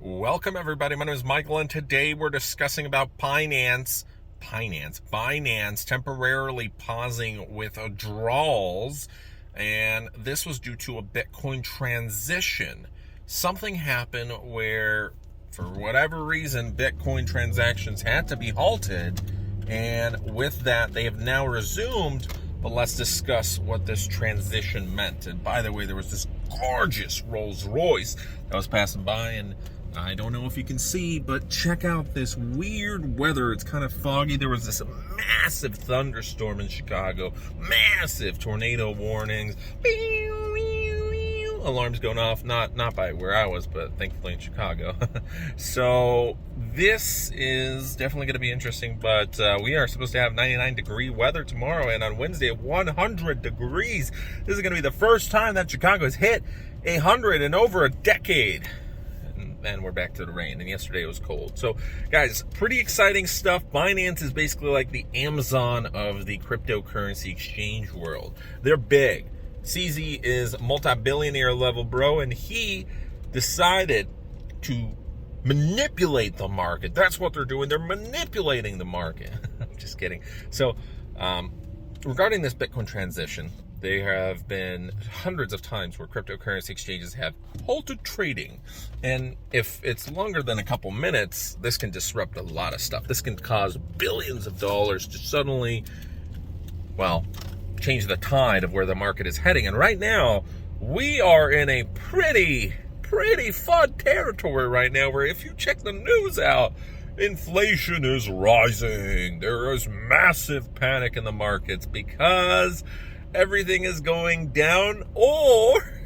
Welcome everybody, my name is Michael and today we're discussing about Binance temporarily pausing withdrawals, and this was due to a Bitcoin transition. Something happened where, for whatever reason, Bitcoin transactions had to be halted, and with that they have now resumed. But let's discuss what this transition meant. And by the way, there was this gorgeous Rolls Royce that was passing by, and I don't know if you can see, but check out this weird weather. It's kind of foggy. There was this massive thunderstorm in Chicago, massive tornado warnings, alarms going off, not by where I was, but thankfully in Chicago. So this is definitely going to be interesting, but we are supposed to have 99-degree weather tomorrow, and on Wednesday 100 degrees. This is going to be the first time that Chicago has hit 100 in over a decade. And we're back to the rain, and yesterday it was cold. So guys, pretty exciting stuff. Binance is basically like the Amazon of the cryptocurrency exchange world. They're big. CZ is multi-billionaire level, bro, and he decided to manipulate the market. That's what they're doing. They're manipulating the market. Just kidding. So regarding this Bitcoin transition, there have been hundreds of times where cryptocurrency exchanges have halted trading. And if it's longer than a couple minutes, this can disrupt a lot of stuff. This can cause billions of dollars to suddenly, well, change the tide of where the market is heading. And right now, we are in a pretty fun territory right now, where if you check the news out, inflation is rising. There is massive panic in the markets because everything is going down, or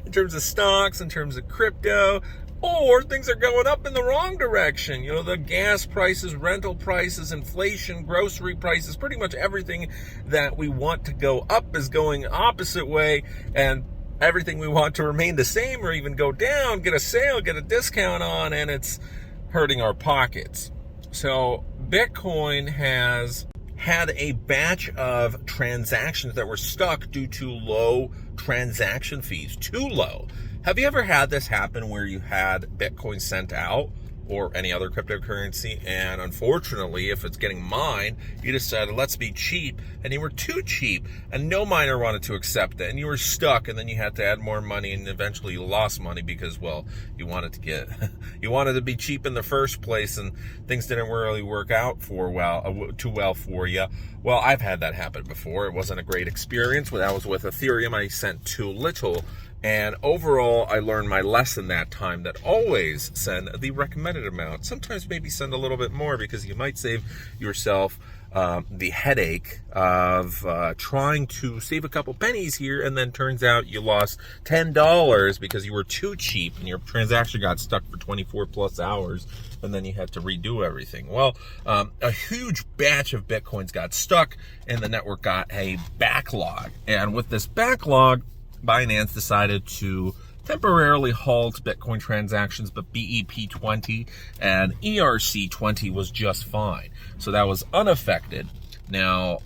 in terms of stocks, in terms of crypto, or things are going up in the wrong direction. You know, the gas prices, rental prices, inflation, grocery prices, pretty much everything that we want to go up is going opposite way, and everything we want to remain the same or even go down, get a sale, get a discount on, and it's hurting our pockets. So Bitcoin has had a batch of transactions that were stuck due to low transaction fees, too low. Have you ever had this happen where you had Bitcoin sent out or any other cryptocurrency, and unfortunately, if it's getting mined, you decided, let's be cheap, and you were too cheap, and no miner wanted to accept it, and you were stuck, and then you had to add more money, and eventually you lost money because, well, you wanted to be cheap in the first place, and things didn't really work out too well for you. Well, I've had that happen before. It wasn't a great experience. When I was with Ethereum, I sent too little. And overall, I learned my lesson that time, that always send the recommended amount. Sometimes maybe send a little bit more, because you might save yourself the headache of trying to save a couple pennies here, and then turns out you lost $10 because you were too cheap and your transaction got stuck for 24 plus hours, and then you had to redo everything. Well, a huge batch of Bitcoins got stuck, and the network got a backlog. And with this backlog, Binance decided to temporarily halt Bitcoin transactions, but BEP20 and ERC20 was just fine. So that was unaffected. Now,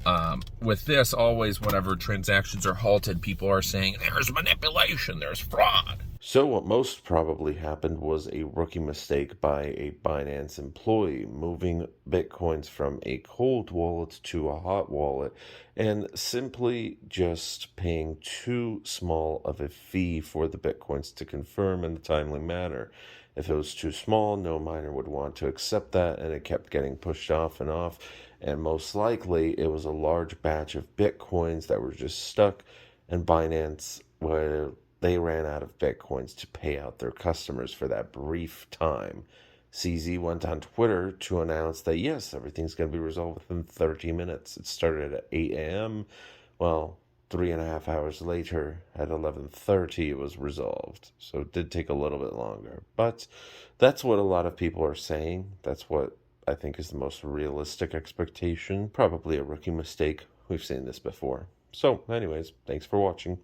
with this, always whenever transactions are halted, people are saying there's manipulation, there's fraud. So what most probably happened was a rookie mistake by a Binance employee, moving Bitcoins from a cold wallet to a hot wallet, and simply just paying too small of a fee for the Bitcoins to confirm in a timely manner. If it was too small, no miner would want to accept that, and it kept getting pushed off, and most likely it was a large batch of Bitcoins that were just stuck, and Binance, where they ran out of Bitcoins to pay out their customers for that brief time. CZ went on Twitter to announce that yes, everything's going to be resolved within 30 minutes. It started at 8 a.m. Well, 3.5 hours later, at 11:30, it was resolved. So it did take a little bit longer. But that's what a lot of people are saying. That's what I think is the most realistic expectation. Probably a rookie mistake. We've seen this before. So anyways, thanks for watching.